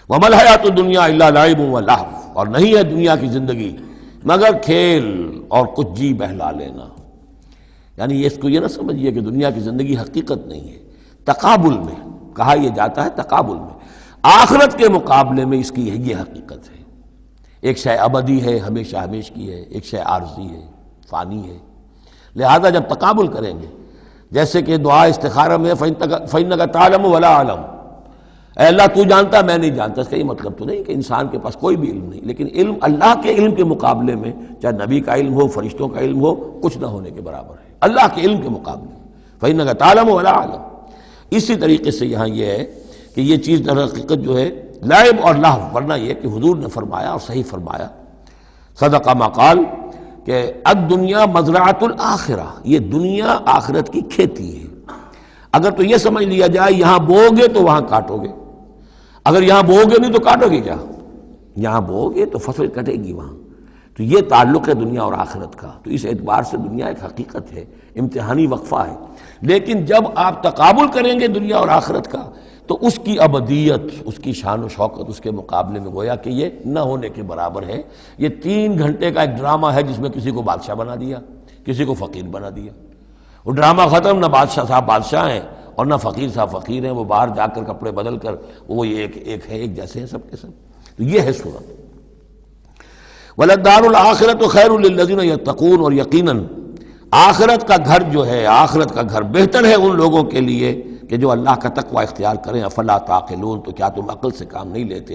وَمَا الْحَيَاةُ الدُّنْيَا إِلَّا لَعِبٌ وَلَهْوٌ، اور نہیں ہے دنیا کی زندگی مگر کھیل اور کچھ جی بہلا لینا۔ یعنی اس کو یہ نہ سمجھیے کہ دنیا کی زندگی حقیقت نہیں ہے، تقابل میں کہا یہ جاتا ہے، تقابل میں آخرت کے مقابلے میں اس کی یہ حقیقت ہے۔ ایک شے ابدی ہے، ہمیشہ ہمیش کی ہے، ایک شے عارضی ہے، فانی ہے۔ لہذا جب تقابل کریں گے، جیسے کہ دعا استخارہ میں فَإِنَّكَ تَعْلَمُ وَلَا أَعْلَمُ، اے اللہ تو جانتا میں نہیں جانتا، اس کا یہ مطلب تو نہیں کہ انسان کے پاس کوئی بھی علم نہیں، لیکن علم اللہ کے علم کے مقابلے میں، چاہے نبی کا علم ہو، فرشتوں کا علم ہو، کچھ نہ ہونے کے برابر ہے اللہ کے علم کے مقابلے میں۔ فَإِنَّكَ تَعْلَمُ وَلَا أَعْلَمُ۔ اسی طریقے سے یہاں یہ ہے کہ یہ چیز در حقیقت جو ہے لعب اور لہو، ورنہ یہ کہ حضور نے فرمایا اور صحیح فرمایا، صدق ما قال، کہ الدنیا مزرعۃ الآخرہ، یہ دنیا آخرت کی کھیتی ہے۔ اگر تو یہ سمجھ لیا جائے یہاں بو گے تو وہاں کاٹو گے، اگر یہاں بو گے نہیں تو کاٹو گے کیا؟ یہاں بو گے تو فصل کٹے گی وہاں۔ تو یہ تعلق ہے دنیا اور آخرت کا۔ تو اس اعتبار سے دنیا ایک حقیقت ہے، امتحانی وقفہ ہے، لیکن جب آپ تقابل کریں گے دنیا اور آخرت کا تو اس کی ابدیت، اس کی شان و شوکت اس کے مقابلے میں گویا کہ یہ نہ ہونے کے برابر ہے۔ یہ 3 گھنٹے کا ایک ڈرامہ ہے جس میں کسی کو بادشاہ بنا دیا، کسی کو فقیر بنا دیا۔ وہ ڈرامہ ختم، نہ بادشاہ صاحب بادشاہ ہیں اور نہ فقیر صاحب فقیر ہیں، وہ باہر جا کر کپڑے بدل کر وہ ایک ہے، ایک جیسے ہیں سب کے سب۔ تو یہ ہے صورت۔ وَلَلدَّارُ الْآخِرَةُ خَيْرٌ لِلَّذِينَ يَتَّقُونَ، اور یقیناً آخرت کا گھر جو ہے، آخرت کا گھر بہتر ہے ان لوگوں کے لیے کہ جو اللہ کا تقوی اختیار کریں۔ افلا تعقلون، تو کیا تم عقل سے کام نہیں لیتے؟